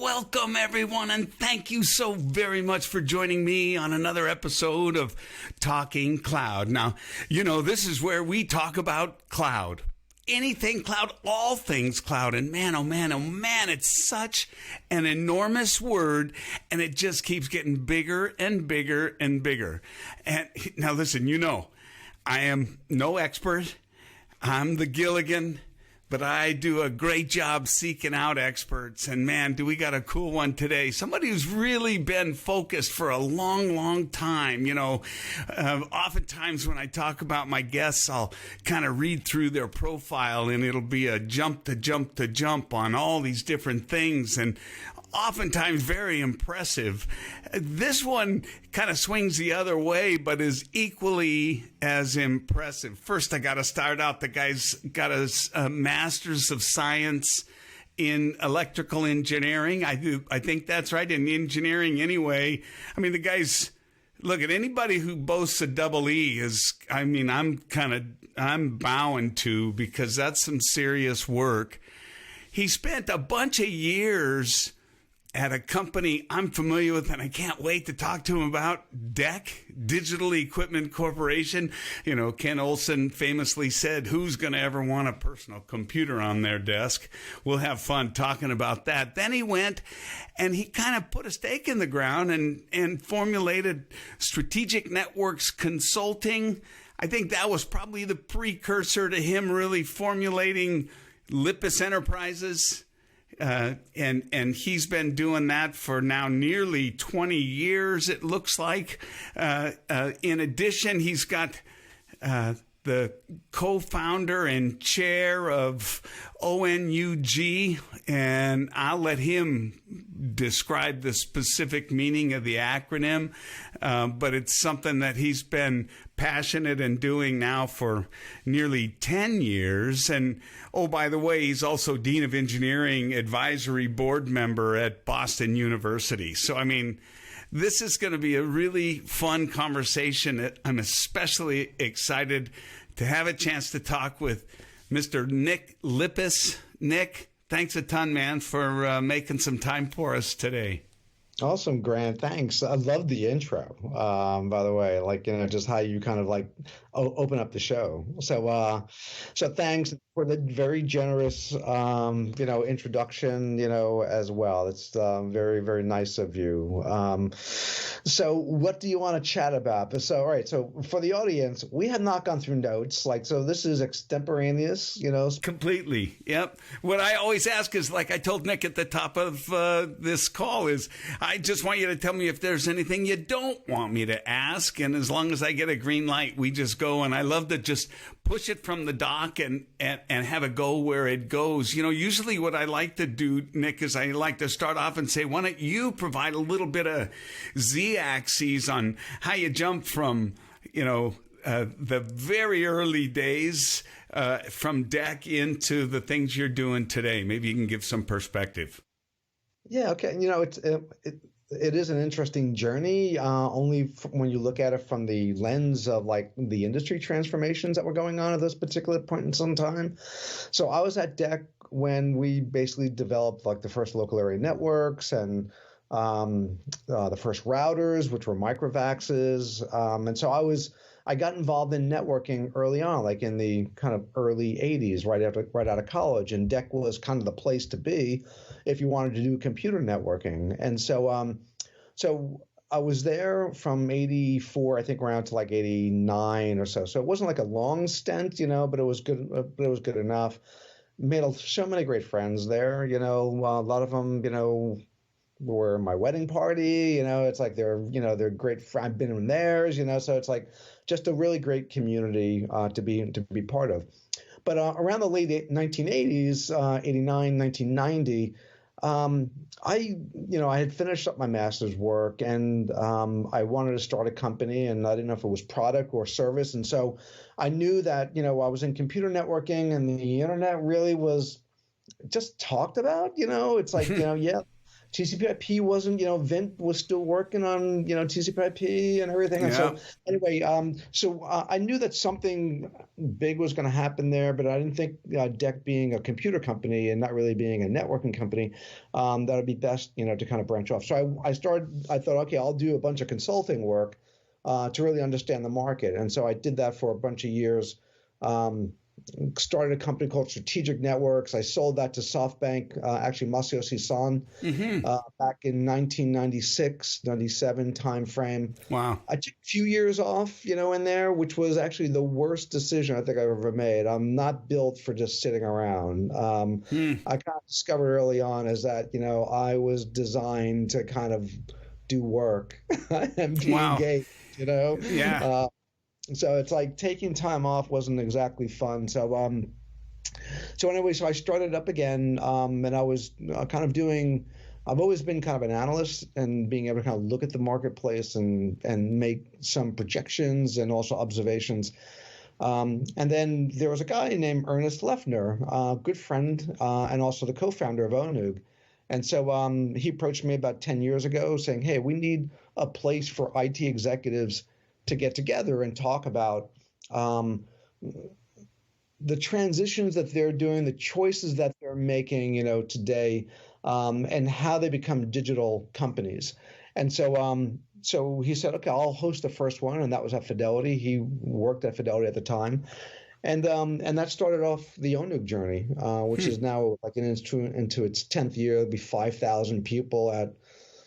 Welcome, everyone, and thank you so very much for joining me on another episode of Talking Cloud. Now, you know, this is where we talk about cloud. Anything cloud, all things cloud. And man, oh man, oh man, it's such an enormous word, and it just keeps getting bigger and bigger and bigger. And now listen, you know, I am no expert. I'm the Gilligan. But I do a great job seeking out experts. And man, do we got a cool one today. Somebody who's really been focused for a long, long time. You know, oftentimes when I talk about my guests, I'll kind of read through their profile and it'll be a jump to jump to jump on all these different things. And oftentimes very impressive. This one kind of swings the other way, but is equally as impressive. First, I got to start out. The guy's got a master's of science in electrical engineering. I think that's right, in engineering anyway. I mean, the guy's, look, at anybody who boasts a double E is, I mean, I'm bowing to, because that's some serious work. He spent a bunch of years at a company I'm familiar with, and I can't wait to talk to him about, DEC, Digital Equipment Corporation. You know, Ken Olsen famously said, who's going to ever want a personal computer on their desk? We'll have fun talking about that. Then he went and he kind of put a stake in the ground and formulated Strategic Networks Consulting. I think that was probably the precursor to him really formulating Lippis Enterprises. And he's been doing that for now nearly 20 years, it looks like. In addition, he's got the co-founder and chair of ONUG, and I'll let him describe the specific meaning of the acronym, but it's something that he's been passionate in doing now for nearly 10 years. And oh, by the way, he's also Dean of Engineering Advisory Board member at Boston University. So, I mean, this is going to be a really fun conversation. I'm especially excited to have a chance to talk with Mr. Nick Lippis. Nick, thanks a ton, man, for making some time for us today. Awesome, Grant. Thanks. I love the intro, by the way, like, you know, just how you kind of like open up the show. So thanks for the very generous, introduction, as well. It's very, very nice of you. So what do you want to chat about? So, all right. So for the audience, we have not gone through notes. So this is extemporaneous, Completely. Yep. What I always ask is, like I told Nick at the top of this call, is I just want you to tell me if there's anything you don't want me to ask. And as long as I get a green light, we just go. And I love to just push it from the dock and have it go where it goes. Usually what I like to do, Nick, is I like to start off and say, why don't you provide a little bit of Z-axis on how you jump from, the very early days from DEC into the things you're doing today. Maybe you can give some perspective. Yeah, okay. It is an interesting journey, only when you look at it from the lens of like the industry transformations that were going on at this particular point in some time. So I was at DEC when we basically developed like the first local area networks and the first routers, which were microvaxes. And so I got involved in networking early on, like in the kind of early 80s, right out of college. And DEC was kind of the place to be if you wanted to do computer networking. And so I was there from 84, I think, around to like 89 or so. So it wasn't like a long stint, but it was good. But it was good enough. Made so many great friends there. A lot of them, were my wedding party. It's like they're great. I've been in theirs. So it's like just a really great community to be part of. But around the late 1980s, 89, 1990, I had finished up my master's work, and I wanted to start a company, and I didn't know if it was product or service. And so I knew that, I was in computer networking, and the internet really was just talked about. It's like, yeah, TCP/IP wasn't, Vint was still working on, TCP/IP and everything. And so anyway, I knew that something big was going to happen there, but I didn't think DEC being a computer company and not really being a networking company, that would be best, to kind of branch off. So I thought, okay, I'll do a bunch of consulting work to really understand the market. And so I did that for a bunch of years. Started a company called Strategic Networks. I sold that to SoftBank, actually Masayoshi Son, back in 1996, 97 timeframe. Wow. I took a few years off, in there, which was actually the worst decision I think I've ever made. I'm not built for just sitting around. I kind of discovered early on is that, I was designed to kind of do work and be engaged, Yeah. So it's like taking time off wasn't exactly fun. So anyway, so I started up again, and I was kind of doing. I've always been kind of an analyst and being able to kind of look at the marketplace and make some projections and also observations. And then there was a guy named Ernest Leffner, a good friend, and also the co-founder of ONUG. And so he approached me about 10 years ago saying, hey, we need a place for IT executives to get together and talk about the transitions that they're doing, the choices that they're making, today, and how they become digital companies. And so he said, okay, I'll host the first one, and that was at Fidelity. He worked at Fidelity at the time, and that started off the ONUG journey, which is now like into its 10th year. It'll be 5,000 people at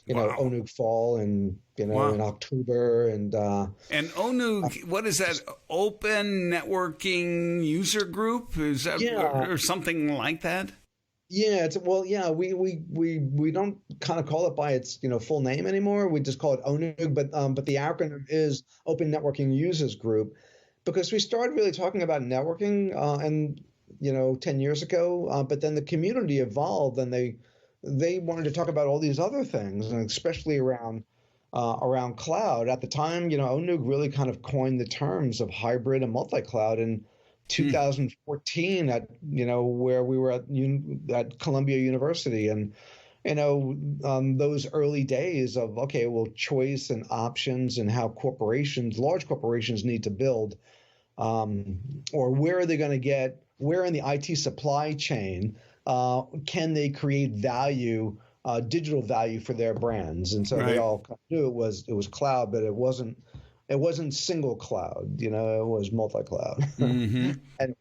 ONUG Fall and in October and ONUG, what is that? Open Networking User Group? Is that or something like that? Yeah, we don't kind of call it by its full name anymore. We just call it ONUG, but the acronym is Open Networking Users Group, because we started really talking about networking and 10 years ago, but then the community evolved and they wanted to talk about all these other things, and especially around cloud. At the time, ONUG really kind of coined the terms of hybrid and multi-cloud in 2014 at where we were at Columbia University, and those early days of choice and options and how large corporations need to build, or where are they going to get, where in the IT supply chain can they create value, digital value for their brands? And so they all knew it was cloud, but it wasn't single cloud. It was multi-cloud. Mm-hmm. Anyway,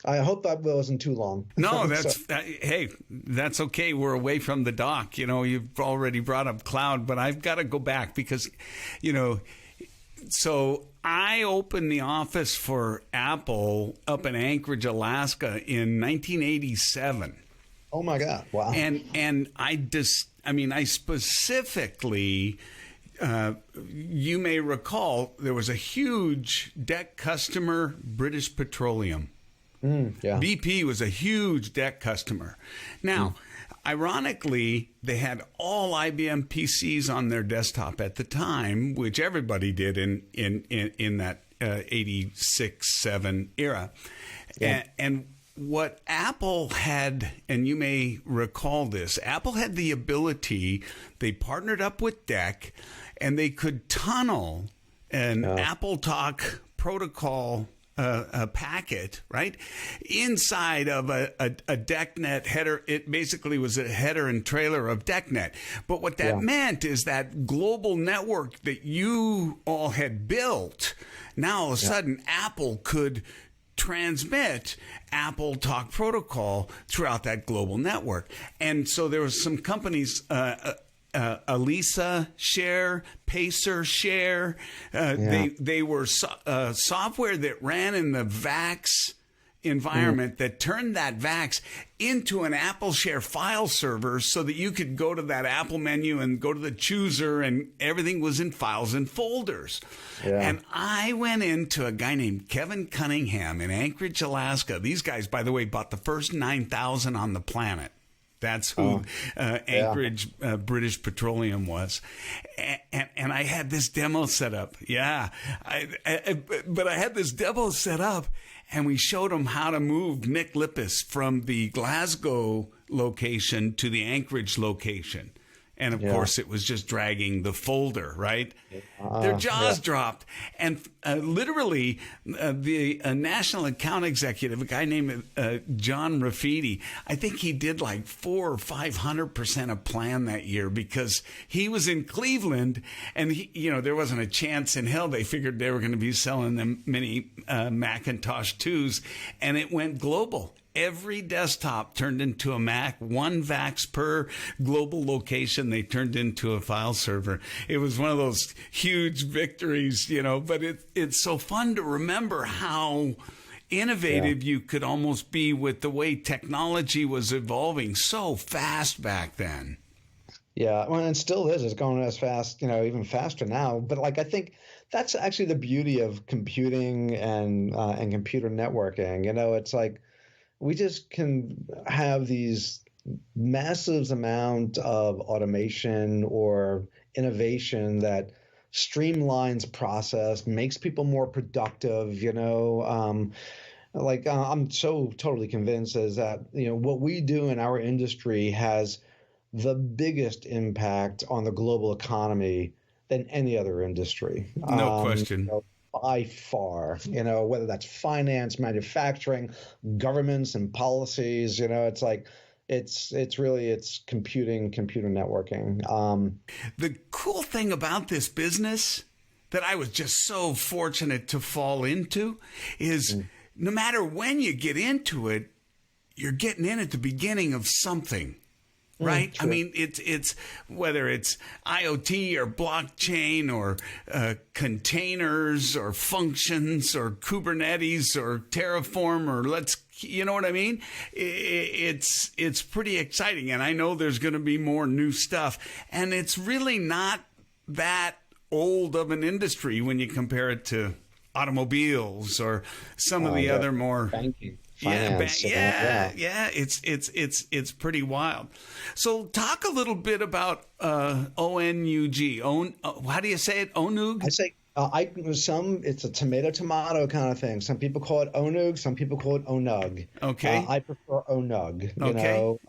I hope that wasn't too long. No, hey, that's okay. We're away from the dock. You've already brought up cloud, but I've got to go back because, so I opened the office for Apple up in Anchorage, Alaska in 1987. Oh my God! Wow. And I specifically, you may recall, there was a huge DEC customer, British Petroleum. BP was a huge DEC customer. Now, ironically, they had all IBM PCs on their desktop at the time, which everybody did in that 86, 7 era. Yeah. And what Apple had, and you may recall this, Apple had the ability, they partnered up with DEC, and they could tunnel an Apple Talk protocol a packet, right, inside of a DECnet header. It basically was a header and trailer of DECnet. But what that meant is that global network that you all had built, now all of a sudden Apple could transmit Apple Talk protocol throughout that global network. And so there was some companies, Alisa Share, Pacer Share. They were software that ran in the VAX environment that turned that VAX into an Apple Share file server so that you could go to that Apple menu and go to the chooser and everything was in files and folders. Yeah. And I went into a guy named Kevin Cunningham in Anchorage, Alaska. These guys, by the way, bought the first 9,000 on the planet. That's who Anchorage British Petroleum was. And I had this demo set up. Yeah. But I had this demo set up, and we showed them how to move Nick Lippis from the Glasgow location to the Anchorage location. And, of course, it was just dragging the folder, right? Their jaws dropped. And literally, the national account executive, a guy named John Rafidi, I think he did like 400 or 500% of plan that year because he was in Cleveland and, there wasn't a chance in hell they figured they were going to be selling them many Macintosh 2s. And it went global. Every desktop turned into a Mac, one VAX per global location. They turned into a file server. It was one of those huge victories, but it's so fun to remember how innovative you could almost be with the way technology was evolving so fast back then. Yeah, well, and it still is. It's going as fast, even faster now. But I think that's actually the beauty of computing and computer networking. It's like, we just can have these massive amount of automation or innovation that streamlines process, makes people more productive. I'm so totally convinced is that what we do in our industry has the biggest impact on the global economy than any other industry. No question. By far, whether that's finance, manufacturing, governments and policies, it's like it's computing, computer networking. The cool thing about this business that I was just so fortunate to fall into is no matter when you get into it, you're getting in at the beginning of something. Right? Sure. I mean, it's whether it's IoT or blockchain or containers or functions or Kubernetes or Terraform or you know what I mean? It's pretty exciting. And I know there's going to be more new stuff. And it's really not that old of an industry when you compare it to automobiles or some of the other more banking. Finance, it's pretty wild. So talk a little bit about ONUG. How do you say it? ONUG? I say it's a tomato kind of thing. Some people call it ONUG. Some people call it ONUG. Okay. I prefer ONUG.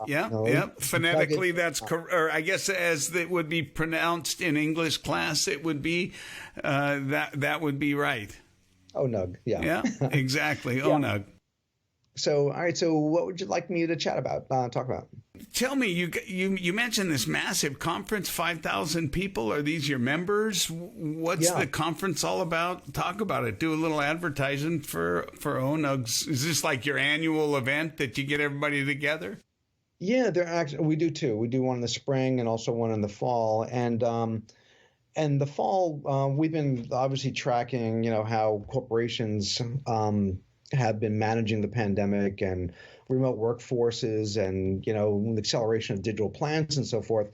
Yeah. Phonetically, that's correct. Or I guess as it would be pronounced in English class, it would be that would be right. ONUG. Yeah. Yeah. Exactly. ONUG. So, all right. So, what would you like me to talk about? Tell me, you mentioned this massive conference, 5,000 people. Are these your members? What's the conference all about? Talk about it. Do a little advertising for ONUGs. Is this like your annual event that you get everybody together? Yeah, we do too. We do one in the spring and also one in the fall. And the fall, we've been obviously tracking, how corporations have been managing the pandemic and remote workforces and, the acceleration of digital plans and so forth.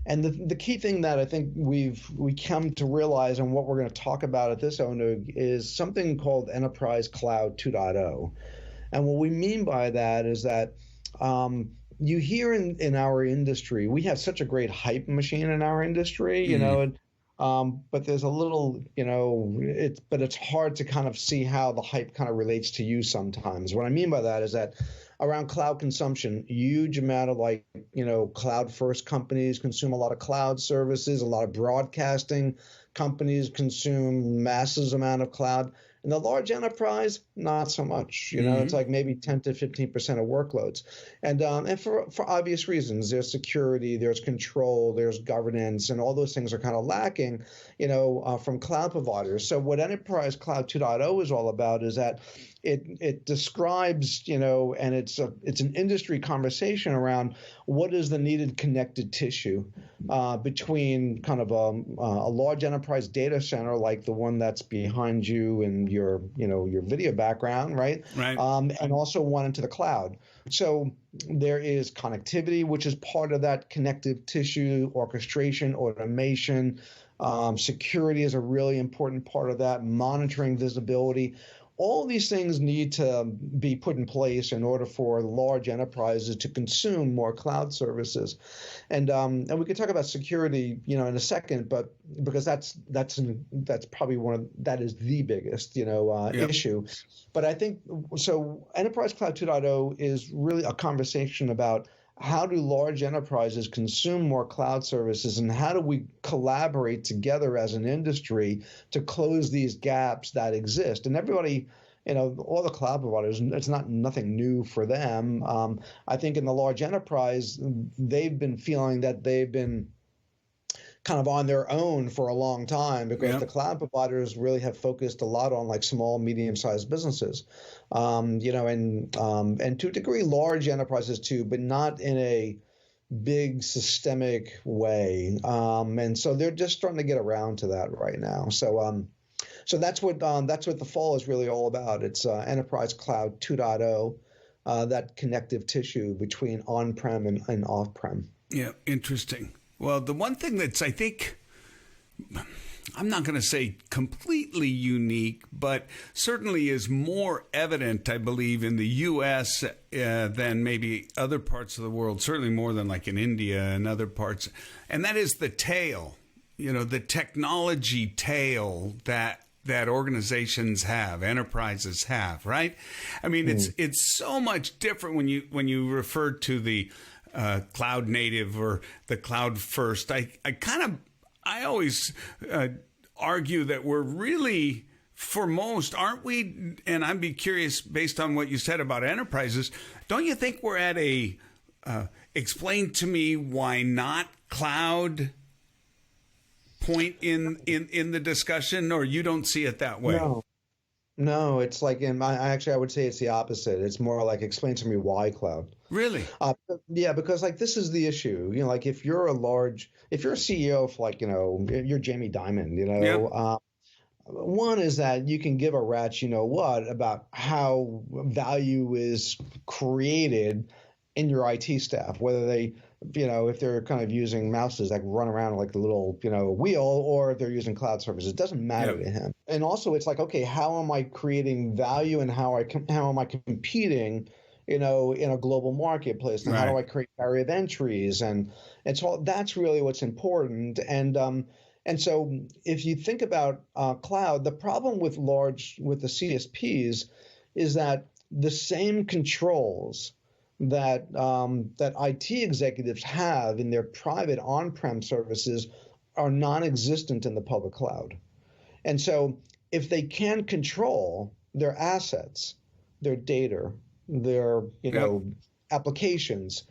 And the key thing that I think we come to realize and what we're going to talk about at this ONUG is something called Enterprise Cloud 2.0. And what we mean by that is that you hear in our industry, we have such a great hype machine in our industry, but there's a little, but it's hard to kind of see how the hype kind of relates to you sometimes. What I mean by that is that around cloud consumption, huge amount of cloud first companies consume a lot of cloud services, a lot of broadcasting companies consume massive amount of cloud. In the large enterprise, not so much. It's like maybe 10 to 15% of workloads, and for obvious reasons. There's security, there's control, there's governance, and all those things are kind of lacking, from cloud providers. So what Enterprise Cloud 2.0 is all about is that it describes, and it's an industry conversation around what is the needed connected tissue between kind of a large enterprise data center like the one that's behind you in your video background, right? Right. And also one into the cloud. So there is connectivity, which is part of that connective tissue, orchestration, automation. Security is a really important part of that, monitoring visibility. All these things need to be put in place in order for large enterprises to consume more cloud services. And we could talk about security, in a second, but because that's probably that is the biggest, issue. But I think so. Enterprise Cloud 2.0 is really a conversation about how do large enterprises consume more cloud services, and how do we collaborate together as an industry to close these gaps that exist? And everybody, all the cloud providers, it's nothing new for them. I think in the large enterprise, they've been feeling that they've been kind of on their own for a long time because the cloud providers really have focused a lot on like small, medium-sized businesses, and to a degree large enterprises too, but not in a big systemic way. And so they're just starting to get around to that right now. So that's what the fall is really all about. It's Enterprise Cloud 2.0, that connective tissue between on-prem and off-prem. Yeah, interesting. Well, the one thing that's, I think, I'm not going to say completely unique, but certainly is more evident, I believe, in the U.S. Than maybe other parts of the world, certainly more than like in India and other parts. And that is the tail, the technology tail that organizations have, enterprises have, right? I mean, it's so much different when you refer to the cloud native or the cloud first. I always argue that we're really, for most, aren't we? And I'd be curious, based on what you said about enterprises, don't you think we're at a explain to me why not cloud point in the discussion, or you don't see it that way? No, it's like I would say it's the opposite. It's more like explain to me why cloud. Really? Yeah, because like this is the issue. Like if you're a CEO of like you're Jamie Dimon, one is that you can give a rat's about how value is created in your IT staff, whether they if they're kind of using mouses that run around like the little, wheel, or if they're using cloud services, it doesn't matter to him. And also it's like, okay, how am I creating value and how am I competing, in a global marketplace? And how do I create barrier of entries? And so that's really what's important. And so if you think about cloud, the problem with the CSPs is that the same controls that IT executives have in their private on-prem services are non-existent in the public cloud. And so if they can control their assets, their data, their applications,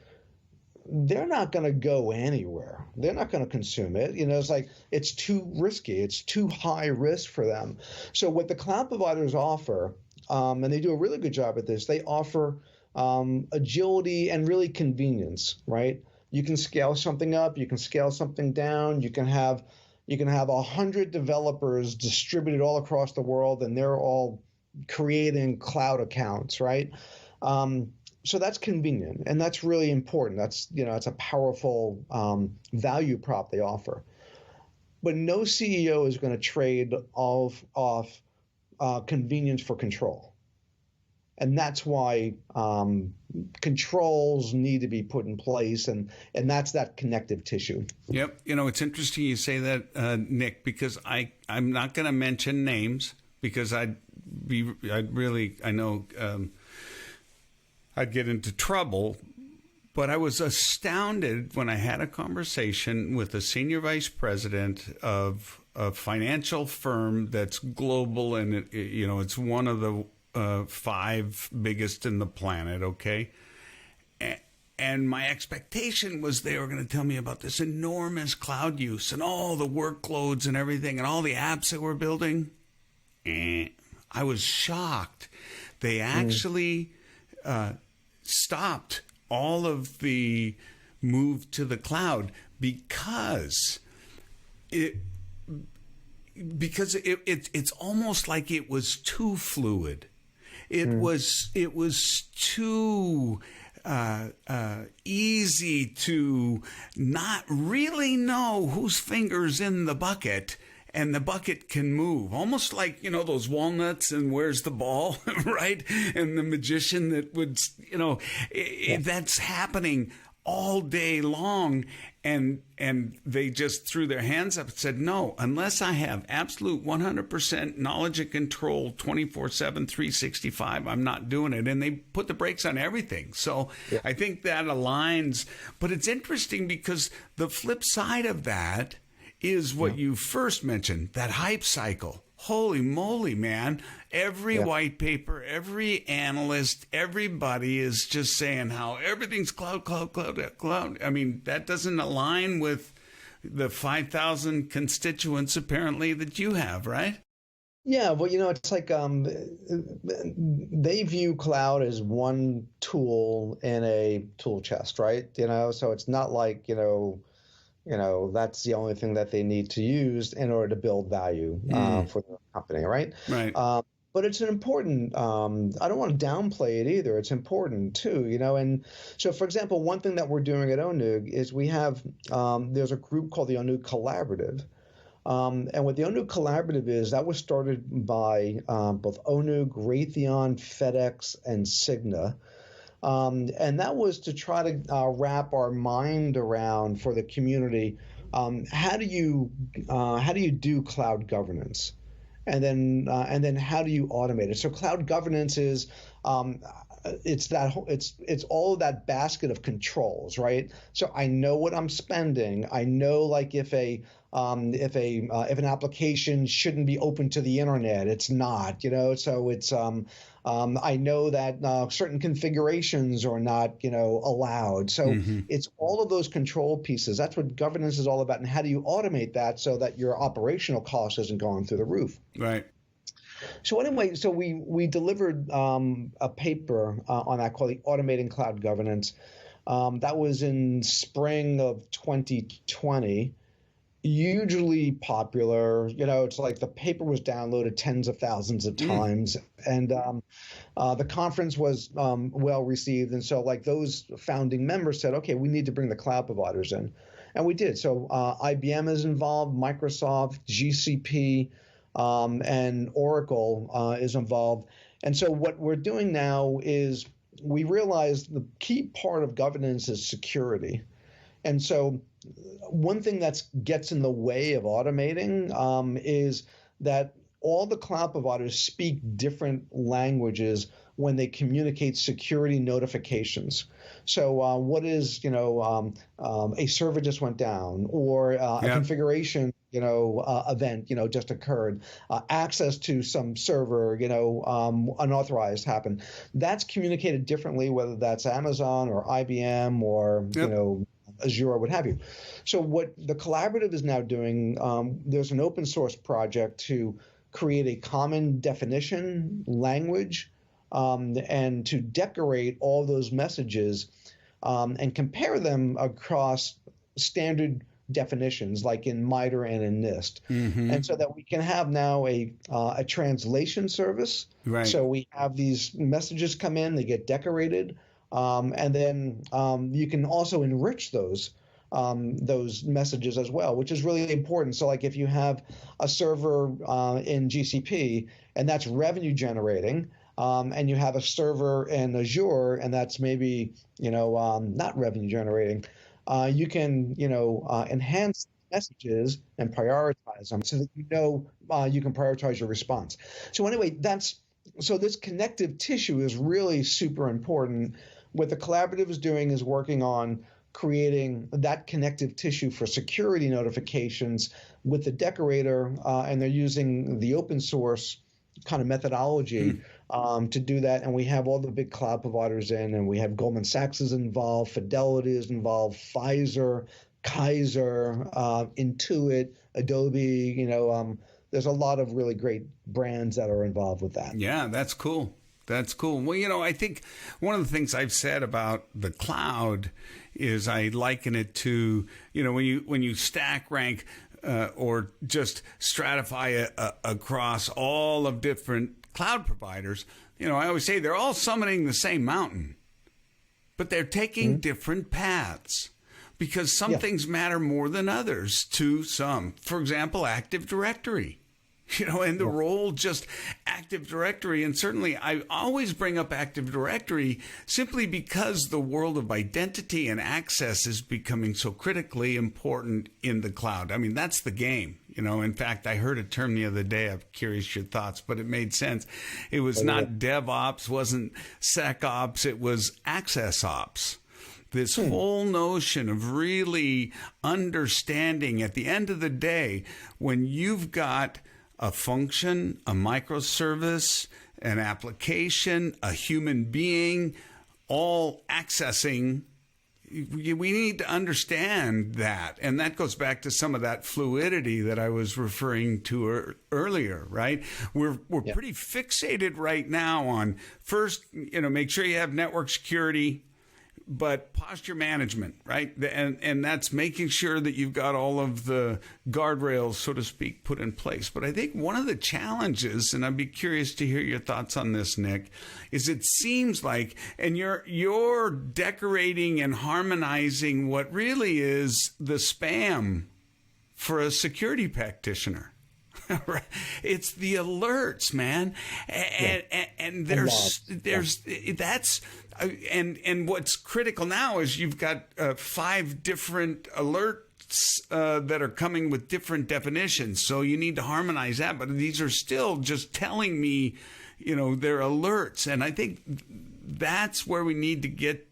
they're not going to go anywhere. They're not going to consume it. It's like it's too risky. It's too high risk for them. So what the cloud providers offer, and they do a really good job at this, they offer agility and really convenience, right? You can scale something up, you can scale something down, you can have 100 developers distributed all across the world, and they're all creating cloud accounts, right? So that's convenient, and that's really important. That's it's a powerful value prop they offer. But no CEO is going to trade off convenience for control. And that's why controls need to be put in place, and that's that connective tissue. Yep. It's interesting you say that, Nick, because I'm not going to mention names because I know I'd get into trouble. But I was astounded when I had a conversation with a senior vice president of a financial firm that's global, and it's one of the 5 biggest in the planet, okay? And my expectation was they were going to tell me about this enormous cloud use and all the workloads and everything and all the apps that we're building. I was shocked they actually stopped all of the move to the cloud because it's almost like it was too fluid. It was too easy to not really know whose finger's in the bucket, and the bucket can move. Almost like, those walnuts and where's the ball, right? And the magician that would, that's happening all day long. And they just threw their hands up and said, no, unless I have absolute 100% knowledge and control 24/7, 365, I'm not doing it. And they put the brakes on everything. So I think that aligns. But it's interesting because the flip side of that is what you first mentioned, that hype cycle. Holy moly, man. Every white paper, every analyst, everybody is just saying how everything's cloud, cloud, cloud, cloud. I mean, that doesn't align with the 5,000 constituents apparently that you have, right? Yeah, well, it's like they view cloud as one tool in a tool chest, right? So it's not like, that's the only thing that they need to use in order to build value for the company, right? Right. But it's an important, I don't want to downplay it either. It's important too, And so, for example, one thing that we're doing at ONUG is we have, there's a group called the ONUG Collaborative. And what the ONUG Collaborative is, that was started by both ONUG, Raytheon, FedEx, and Cigna. And that was to try to wrap our mind around for the community. How do you do cloud governance, and then how do you automate it? So cloud governance is it's all of that basket of controls, right? So I know what I'm spending. I know, like, if an application shouldn't be open to the internet, it's not, So it's I know that certain configurations are not, allowed. So it's all of those control pieces. That's what governance is all about. And how do you automate that so that your operational cost isn't going through the roof? Right. So anyway, so we delivered a paper on that called the Automating Cloud Governance. That was in spring of 2020. Hugely popular. It's like the paper was downloaded tens of thousands of times, and the conference was well received. And so, like, those founding members said, okay, we need to bring the cloud providers in, and we did. So IBM is involved, Microsoft, GCP, and Oracle is involved. And so what we're doing now is we realize the key part of governance is security. And so one thing that gets in the way of automating is that all the cloud providers speak different languages when they communicate security notifications. So what is, a server just went down, or a configuration, event, just occurred, access to some server, unauthorized happened. That's communicated differently, whether that's Amazon or IBM or, Azure, or what have you. So what the collaborative is now doing, there's an open source project to create a common definition language and to decorate all those messages and compare them across standard definitions like in MITRE and in NIST. And so that we can have now a translation service. Right. So we have these messages come in, they get decorated, and then you can also enrich those messages as well, which is really important. So like if you have a server in GCP and that's revenue generating, and you have a server in Azure and that's maybe, not revenue generating, you can, enhance messages and prioritize them so that you can prioritize your response. So anyway, so this connective tissue is really super important. What the collaborative is doing is working on creating that connective tissue for security notifications with the decorator, and they're using the open source kind of methodology to do that. And we have all the big cloud providers in, and we have Goldman Sachs is involved, Fidelity is involved, Pfizer, Kaiser, Intuit, Adobe, there's a lot of really great brands that are involved with that. Yeah, that's cool. That's cool. Well, I think one of the things I've said about the cloud is I liken it to, when you stack rank or just stratify across all of different cloud providers, I always say they're all summiting the same mountain, but they're taking different paths because some things matter more than others to some. For example, Active Directory. And the role just Active Directory. And certainly I always bring up Active Directory simply because the world of identity and access is becoming so critically important in the cloud. I mean, that's the game. In fact, I heard a term the other day. I'm curious your thoughts, but it made sense. It was not DevOps, wasn't SecOps, it was Access Ops. This whole notion of really understanding at the end of the day, when you've got a function, a microservice, an application, a human being, all accessing, we need to understand that. And that goes back to some of that fluidity that I was referring to earlier, right? We're pretty fixated right now on first, make sure you have network security, but posture management, right? And that's making sure that you've got all of the guardrails, so to speak, put in place. But I think one of the challenges, and I'd be curious to hear your thoughts on this, Nick, is it seems like, and you're decorating and harmonizing what really is the spam for a security practitioner. It's the alerts, man, and there's that's and what's critical now is you've got 5 different alerts that are coming with different definitions, so you need to harmonize that. But these are still just telling me, they're alerts, and I think that's where we need to get.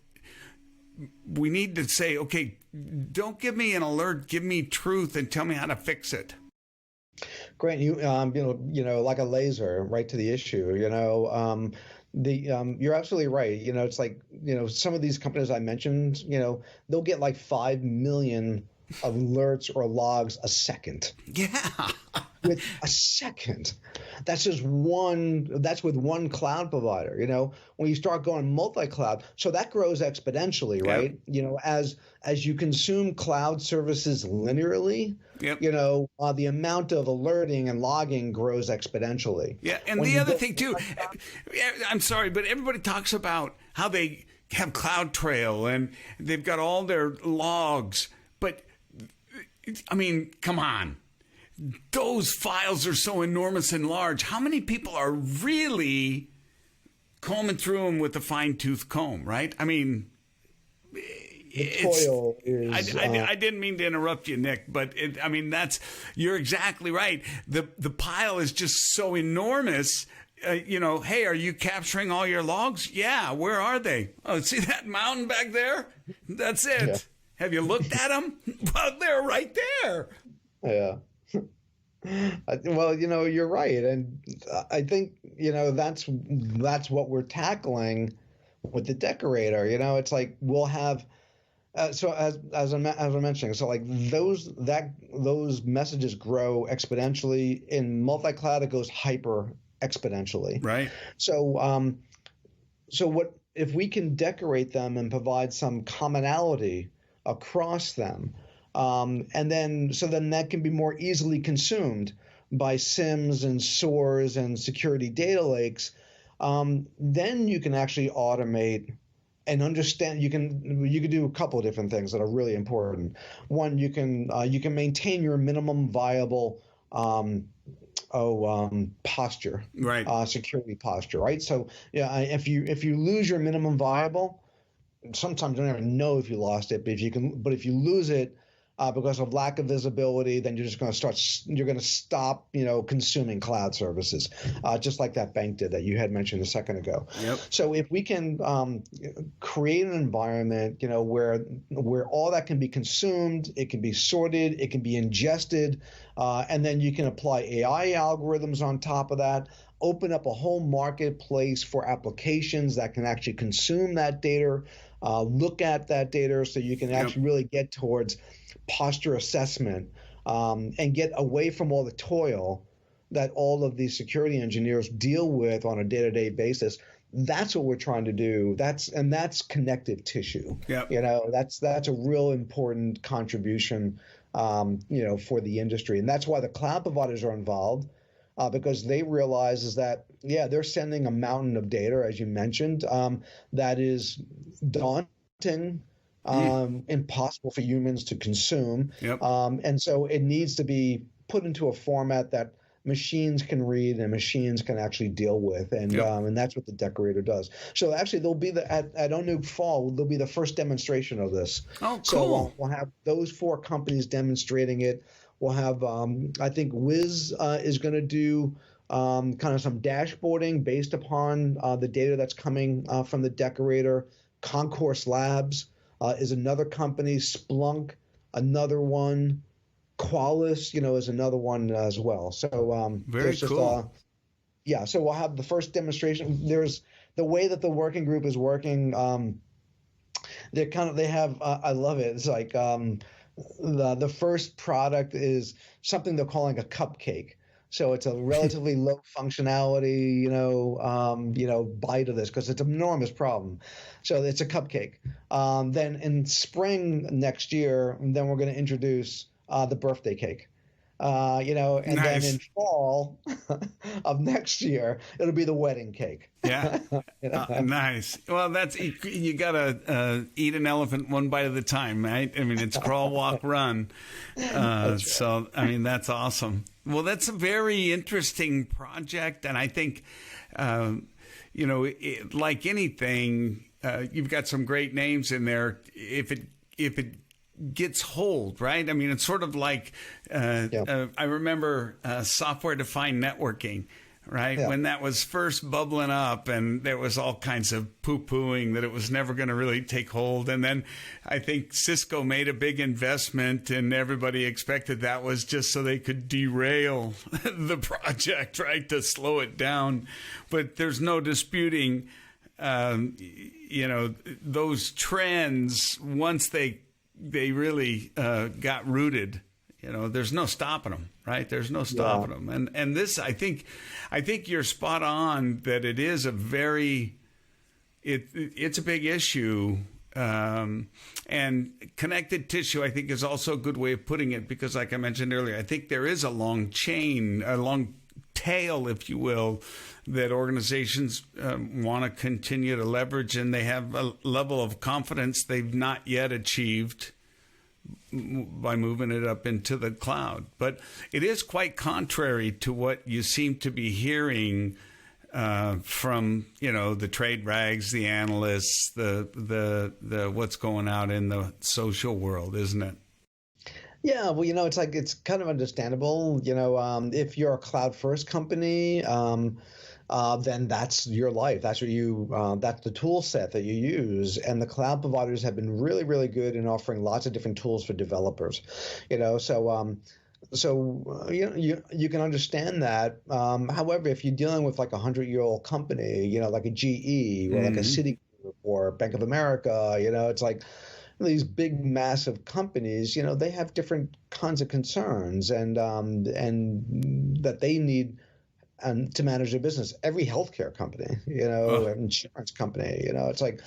We need to say, okay, don't give me an alert, give me truth, and tell me how to fix it. Grant, like a laser, right to the issue. You're absolutely right. It's like, some of these companies I mentioned, they'll get like 5 million alerts or logs a second. Yeah. With a second. That's with one cloud provider. When you start going multi-cloud, so that grows exponentially, right? As you consume cloud services linearly, the amount of alerting and logging grows exponentially. Yeah, and the other thing too, I'm sorry, but everybody talks about how they have CloudTrail and they've got all their logs, but I mean, come on. Those files are so enormous and large. How many people are really combing through them with a fine-tooth comb, right? I mean, toil is. I didn't mean to interrupt you, Nick, but you're exactly right. The pile is just so enormous. Hey, are you capturing all your logs? Yeah, where are they? Oh, see that mountain back there? That's it. Yeah. Have you looked at them? Well, they're right there. Yeah. Well, you're right, and I think that's what we're tackling with the decorator. It's like we'll have so as I'm mentioning, so like those messages grow exponentially. In multi-cloud, it goes hyper exponentially. Right. So what if we can decorate them and provide some commonality across them? And then that can be more easily consumed by SIMs and SOARs and security data lakes. Then you can actually automate and understand. You can do a couple of different things that are really important. One, you can maintain your minimum viable posture, right? Security posture, right? So if you lose your minimum viable, sometimes you don't even know if you lost it, but if you lose it because of lack of visibility, then you're going to stop, consuming cloud services, just like that bank did that you had mentioned a second ago. Yep. So if we can create an environment, where all that can be consumed, it can be sorted, it can be ingested, and then you can apply AI algorithms on top of that, open up a whole marketplace for applications that can actually consume that data, look at that data, so you can actually really get towards posture assessment, and get away from all the toil that all of these security engineers deal with on a day-to-day basis. That's what we're trying to do. That's connective tissue. Yep. That's a real important contribution, for the industry, and that's why the cloud providers are involved, because they realize is that they're sending a mountain of data, as you mentioned, that is daunting, impossible for humans to consume, Yep. and so it needs to be put into a format that machines can read and machines can actually deal with, and Yep. and that's what the decorator does. So actually, there'll be at ONUG Fall, there'll be the first demonstration of this. Oh, cool. So we'll have those 4 companies demonstrating it. We'll have, I think, Wiz is going to do kind of some dashboarding based upon the data that's coming from the decorator. Concourse Labs is another company. Splunk, another one. Qualys, is another one as well. So Very cool. So we'll have the first demonstration. There's the way that the working group is working. They have I love it. It's like the first product is something they're calling a cupcake. So it's a relatively low functionality, bite of this because it's an enormous problem. So it's a cupcake. Then in spring next year, then we're going to introduce the birthday cake. And Nice. then in fall of next year, it'll be the wedding cake. Yeah. Nice. Well, you gotta eat an elephant one bite at a time, right? I mean, it's crawl, walk, run. Right. So, I mean, that's awesome. Well, that's a very interesting project, and I think, like anything, you've got some great names in there. If it gets hold, right? I mean, it's sort of like I remember software-defined networking, right? Yeah. When that was first bubbling up and there was all kinds of poo-pooing that it was never going to really take hold. And then I think Cisco made a big investment and everybody expected that was just so they could derail the project, right? To slow it down. But there's no disputing, those trends once they really got rooted. There's no stopping them, right? There's no stopping them. And this, I think you're spot on that it is it's a big issue. And connected tissue, I think, is also a good way of putting it because, like I mentioned earlier, I think there is a long tail, if you will, that organizations want to continue to leverage, and they have a level of confidence they've not yet achieved by moving it up into the cloud. But it is quite contrary to what you seem to be hearing from the trade rags, the analysts, the what's going out in the social world, isn't it? Yeah, well, it's kind of understandable. If you're a cloud first company, then that's your life. That's that's the tool set that you use. And the cloud providers have been really, really good in offering lots of different tools for developers. So you can understand that. However, if you're dealing with like a 100-year-old company, like a GE or like a Citigroup or Bank of America, it's like these big, massive companies, they have different kinds of concerns and that they need to manage their business. Every healthcare company, insurance company, it's like.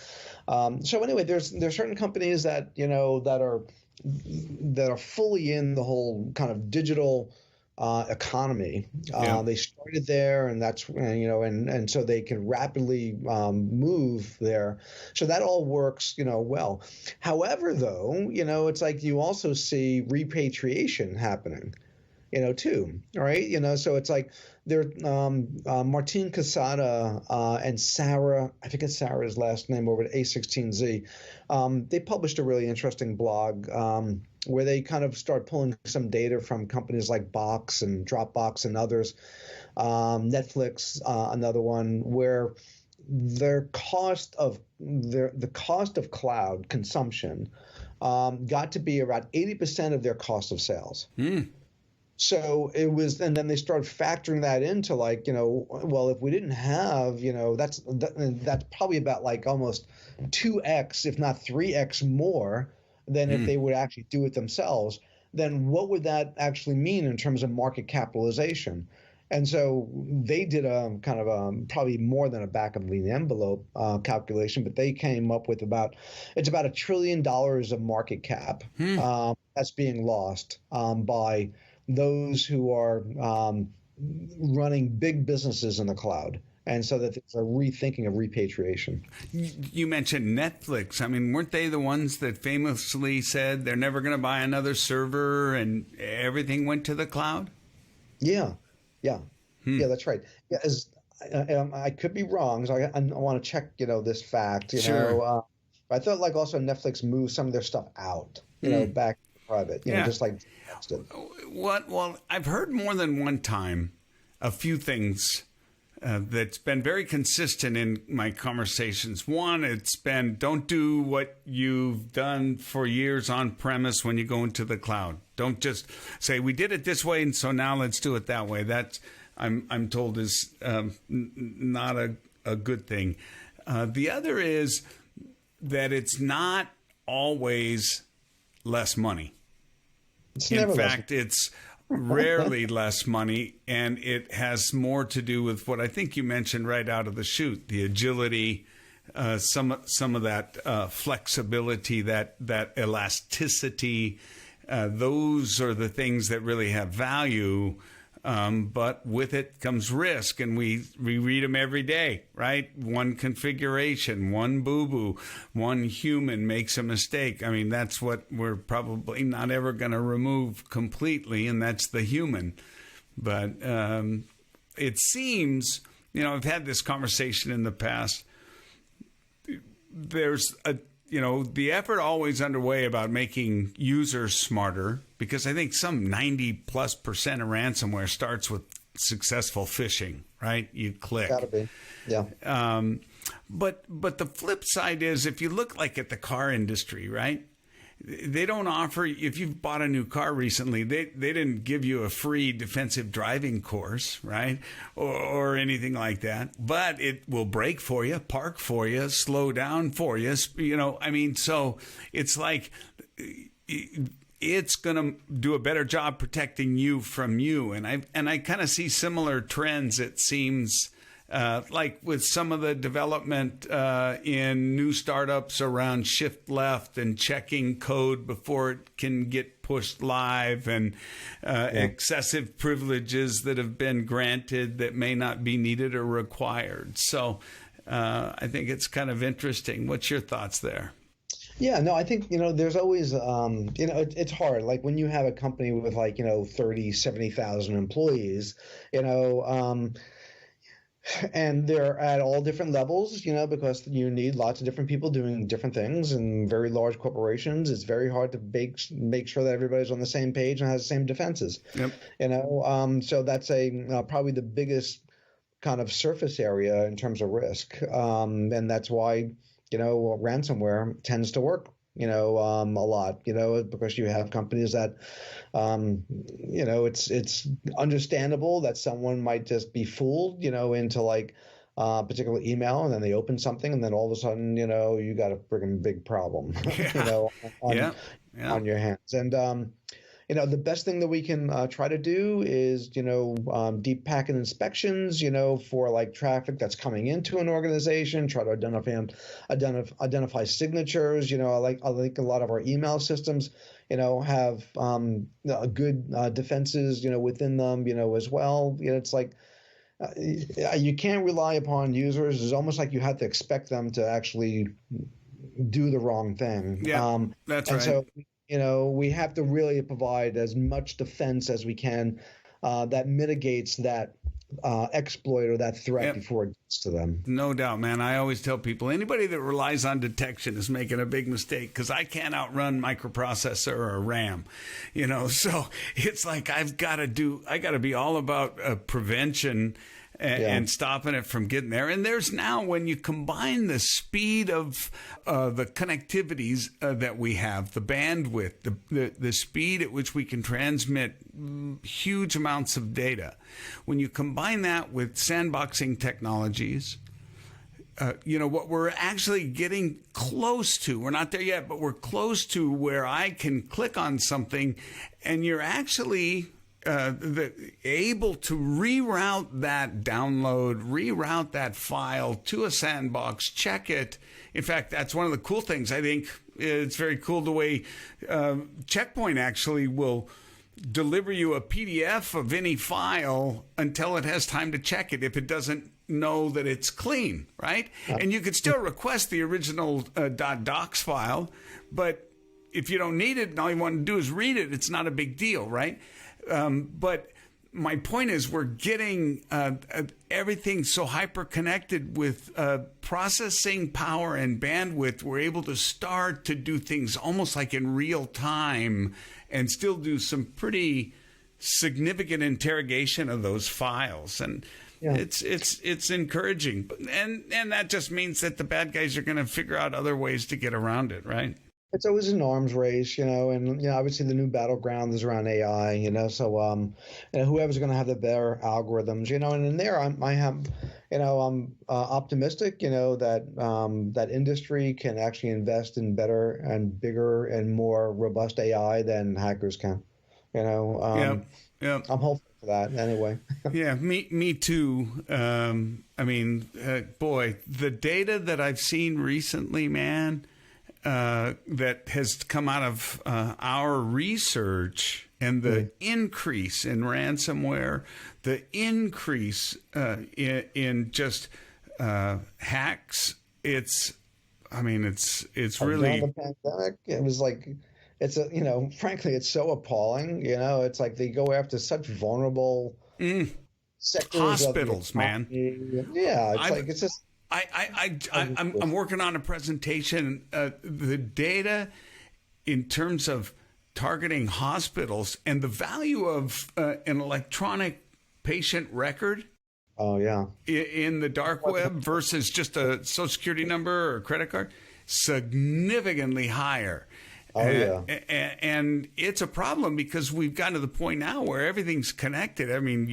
So anyway, there's certain companies that that are fully in the whole kind of digital economy. They started there, and that's and so they can rapidly move there. So that all works, well. However, though, it's like you also see repatriation happening, too. All right, so it's like there, Martin Casada and Sarah, I forget Sarah's last name over at A16Z. They published a really interesting blog where they kind of start pulling some data from companies like Box and Dropbox and others, Netflix, another one, where the cost of cloud consumption got to be around 80% of their cost of sales. So it was, and then they started factoring that into like, well, if we didn't have, that's probably about like almost 2x, if not 3x more than if they would actually do it themselves. Then what would that actually mean in terms of market capitalization? And so they did a kind of probably more than a back of the envelope calculation, but they came up with it's about $1 trillion of market cap that's being lost by those who are running big businesses in the cloud. And so that there's a rethinking of repatriation. You mentioned Netflix. I mean, weren't they the ones that famously said they're never going to buy another server and everything went to the cloud? Yeah, yeah, yeah, that's right. Yeah, I could be wrong, so I want to check, this fact, Sure. I thought like also Netflix moved some of their stuff out, back to private, Yeah. just like did. Well, I've heard more than one time a few things that's been very consistent in my conversations. One, it's been don't do what you've done for years on premise when you go into the cloud. Don't just say we did it this way, and so now let's do it that way. That's I'm told is not a good thing. The other is that it's not always less money. It's In never fact, it's rarely less money, and it has more to do with what I think you mentioned right out of the chute: the agility, some of that flexibility, that elasticity. Those are the things that really have value. But with it comes risk, and we read them every day, right? One configuration, one boo-boo, one human makes a mistake. I mean, that's what we're probably not ever going to remove completely, and that's the human. But it seems, I've had this conversation in the past. There's the effort always underway about making users smarter, because I think some 90+% of ransomware starts with successful phishing, right? You click. Gotta be. Yeah. But the flip side is, if you look like at the car industry, right? They don't offer, if you've bought a new car recently, they didn't give you a free defensive driving course, right? Or anything like that. But it will brake for you, park for you, slow down for you. So it's like it's going to do a better job protecting you from you. And I kind of see similar trends, it seems, like with some of the development in new startups around shift left and checking code before it can get pushed live, and excessive privileges that have been granted that may not be needed or required. So I think it's kind of interesting. What's your thoughts there? Yeah, no, I think, there's always, it's hard. Like when you have a company with 30, 70,000 employees, and they're at all different levels, because you need lots of different people doing different things. And very large corporations, it's very hard to make sure that everybody's on the same page and has the same defenses. Yep. So that's probably the biggest kind of surface area in terms of risk. And that's why, ransomware tends to work, a lot, because you have companies that, it's understandable that someone might just be fooled, into particular email, and then they open something, and then all of a sudden, you got a friggin' big problem, on your hands. And, the best thing that we can try to do is, deep packet inspections, for traffic that's coming into an organization, try to identify signatures. I think a lot of our email systems, have good defenses, within them, as well. It's like you can't rely upon users. It's almost like you have to expect them to actually do the wrong thing. Yeah, that's right. So, we have to really provide as much defense as we can that mitigates that exploit or that threat before it gets to them. No doubt, man. I always tell people, anybody that relies on detection is making a big mistake, because I can't outrun microprocessor or RAM, so it's like I got to be all about prevention and stopping it from getting there. And there's now, when you combine the speed of the connectivities that we have, the bandwidth, the speed at which we can transmit huge amounts of data, when you combine that with sandboxing technologies, what we're actually getting close to, we're not there yet, but we're close to where I can click on something and you're actually able to reroute that download, reroute that file to a sandbox, check it. In fact, that's one of the cool things. I think it's very cool the way Checkpoint actually will deliver you a PDF of any file until it has time to check it if it doesn't know that it's clean, right? And you could still request the original .docs file, but if you don't need it and all you want to do is read it, it's not a big deal, right? But my point is we're getting everything so hyper-connected with processing power and bandwidth. We're able to start to do things almost like in real time and still do some pretty significant interrogation of those files. And it's encouraging. And that just means that the bad guys are going to figure out other ways to get around it, right? It's always an arms race, and obviously the new battleground is around AI, so whoever's going to have the better algorithms, and in there I'm optimistic, that industry can actually invest in better and bigger and more robust AI than hackers can, I'm hopeful for that anyway. Yeah, me too. Boy, the data that I've seen recently, man. That has come out of our research and the increase in ransomware, the increase in just hacks. It's really. The pandemic, it was like, frankly, it's so appalling. It's like they go after such vulnerable sectors. Hospitals, man. Yeah, it's just. I'm working on a presentation. The data in terms of targeting hospitals and the value of an electronic patient record. Oh, yeah. In the dark web versus just a social security number or a credit card, significantly higher. Oh, yeah. And it's a problem because we've gotten to the point now where everything's connected. I mean,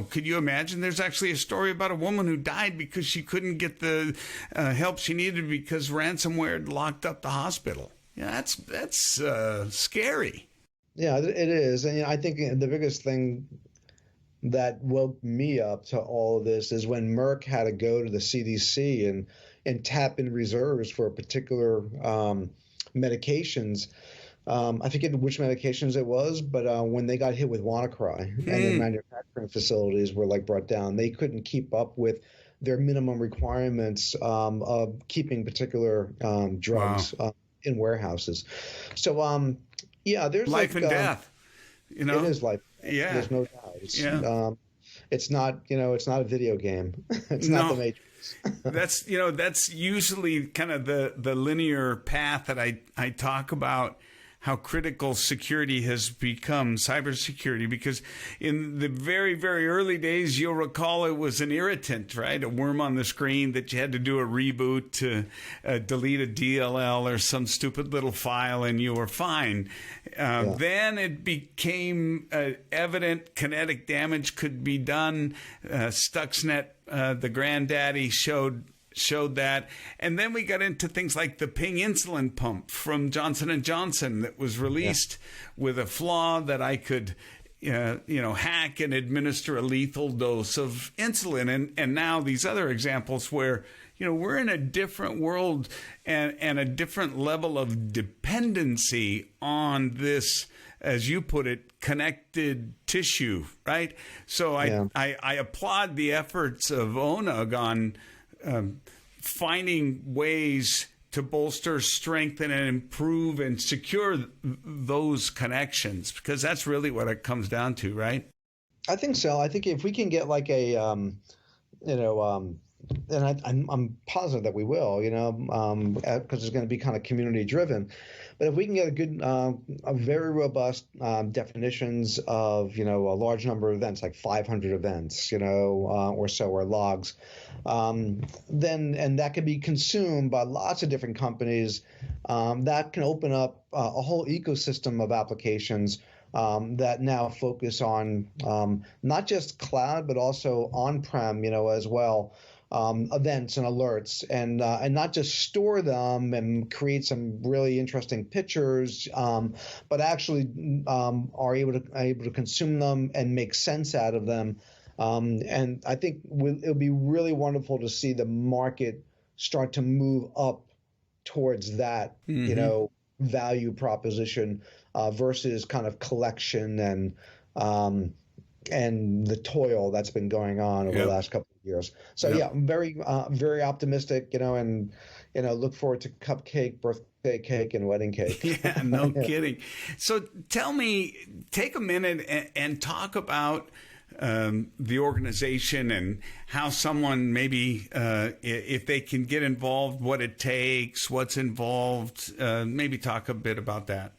could you imagine? There's actually a story about a woman who died because she couldn't get the help she needed because ransomware had locked up the hospital. Yeah, that's scary. Yeah, it is. And I think the biggest thing that woke me up to all of this is when Merck had to go to the CDC and tap in reserves for particular medications. I forget which medications it was, but when they got hit with WannaCry and their manufacturing facilities were brought down, they couldn't keep up with their minimum requirements of keeping particular drugs in warehouses. So, there's life and death. It is life. Yeah, there's no doubt. It's not. It's not a video game. It's not the Matrix. That's usually kind of the linear path that I talk about. How critical security has become, cybersecurity, because in the very, very early days, you'll recall it was an irritant, right? A worm on the screen that you had to do a reboot to delete a DLL or some stupid little file and you were fine. Then it became evident kinetic damage could be done. Stuxnet, the granddaddy, showed that. And then we got into things like the Ping insulin pump from Johnson & Johnson that was released with a flaw that I could hack and administer a lethal dose of insulin. And now these other examples where we're in a different world and a different level of dependency on this, as you put it, connected tissue, right? So I applaud the efforts of ONUG on finding ways to bolster, strengthen, and improve and secure those connections, because that's really what it comes down to, right? I think so. I think if we can get and I'm positive that we will, because it's going to be kind of community driven. But if we can get a very robust definitions of, a large number of events, like 500 events, or so, or logs, then, and that can be consumed by lots of different companies, that can open up a whole ecosystem of applications that now focus on not just cloud, but also on-prem, as well. events and alerts, and not just store them and create some really interesting pictures, but actually are able to consume them and make sense out of them. And I think it'll be really wonderful to see the market start to move up towards that, value proposition versus kind of collection and the toil that's been going on over the last couple of years. So yeah, I'm very optimistic, and look forward to cupcake, birthday cake, and wedding cake. Yeah, no kidding. So tell me, take a minute and talk about the organization and how someone maybe, if they can get involved, what it takes, what's involved. Maybe talk a bit about that.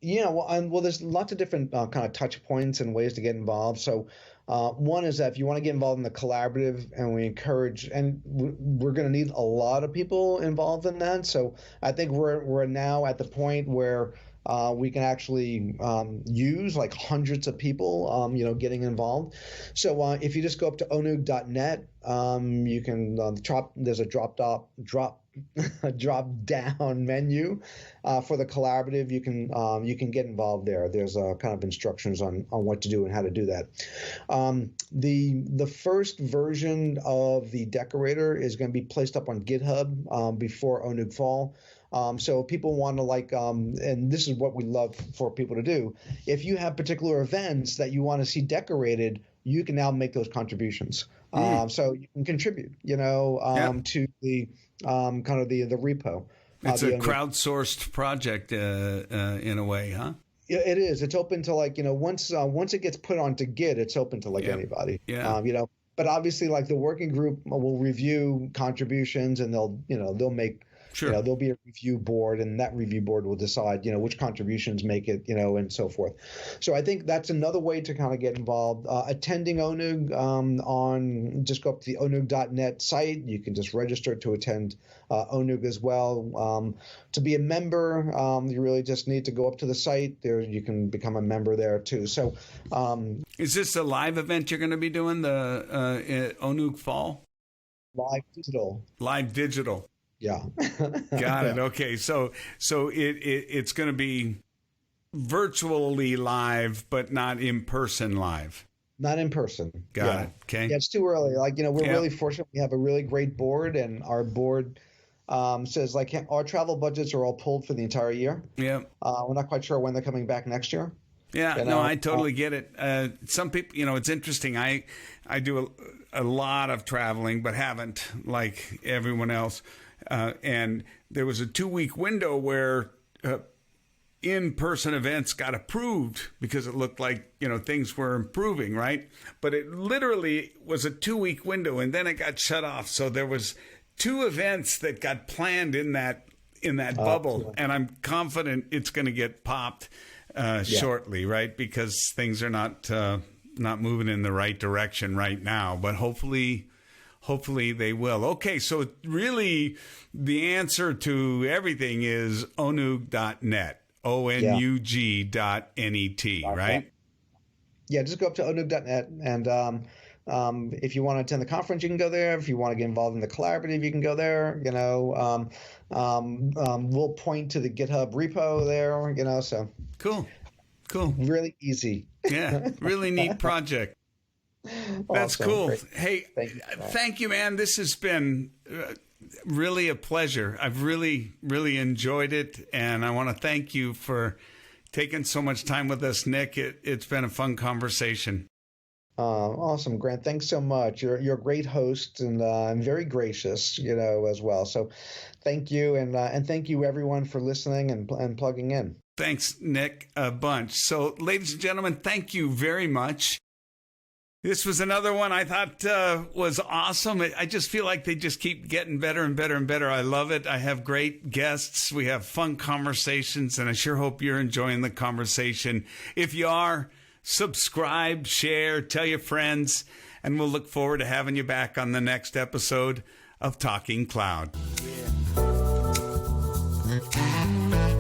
Yeah, well, there's lots of different kind of touch points and ways to get involved. So one is that if you want to get involved in the collaborative, and we encourage, and we're going to need a lot of people involved in that. So I think we're now at the point where we can actually use like hundreds of people, getting involved. So if you just go up to onug.net, you can there's a drop down menu for the collaborative. You can get involved there. There's kind of instructions on what to do and how to do that. The first version of the decorator is going to be placed up on GitHub before ONUG Fall. So people want to and this is what we love for people to do. If you have particular events that you want to see decorated, you can now make those contributions. So you can contribute, to the kind of the repo. It's a crowdsourced project in a way, huh? Yeah, it is. It's open to once it gets put onto Git, it's open to anybody. Yeah. But obviously the working group will review contributions, and they'll make. Sure. There'll be a review board, and that review board will decide, which contributions make it, and so forth. So I think that's another way to kind of get involved. Attending ONUG just go up to the onug.net site. You can just register to attend ONUG as well. To be a member, you really just need to go up to the site. There, you can become a member there too. So, is this a live event you're going to be doing, the ONUG Fall? Live digital. Live digital. Yeah. Got it. Okay. So it's going to be virtually live, but not in person live. Not in person. Got it. Okay. Yeah, it's too early. We're really fortunate. We have a really great board, and our board says our travel budgets are all pulled for the entire year. Yeah. We're not quite sure when they're coming back next year. Yeah. No, I totally get it. Some people, it's interesting. I do a lot of traveling, but haven't like everyone else. And there was a 2-week window where in-person events got approved because it looked like, things were improving, right? But it literally was a 2-week window, and then it got shut off. So there was 2 events that got planned in that bubble, and I'm confident it's going to get popped shortly, right? Because things are not moving in the right direction right now, but hopefully they will. Okay, so really the answer to everything is onug.net, onug.net, right? Yeah, just go up to onug.net, and if you want to attend the conference, you can go there. If you want to get involved in the collaborative, you can go there. We'll point to the GitHub repo there, so. Cool. Really easy. Yeah, really neat project. That's awesome. Cool. Great. Hey, thank you, man. This has been really a pleasure. I've really, really enjoyed it, and I want to thank you for taking so much time with us, Nick. It's been a fun conversation. Awesome, Grant. Thanks so much. You're a great host and very gracious, as well. So, thank you, and thank you everyone for listening and plugging in. Thanks, Nick, a bunch. So, ladies and gentlemen, thank you very much. This was another one I thought was awesome. I just feel like they just keep getting better and better and better. I love it. I have great guests. We have fun conversations, and I sure hope you're enjoying the conversation. If you are, subscribe, share, tell your friends, and we'll look forward to having you back on the next episode of Talking Cloud. Yeah.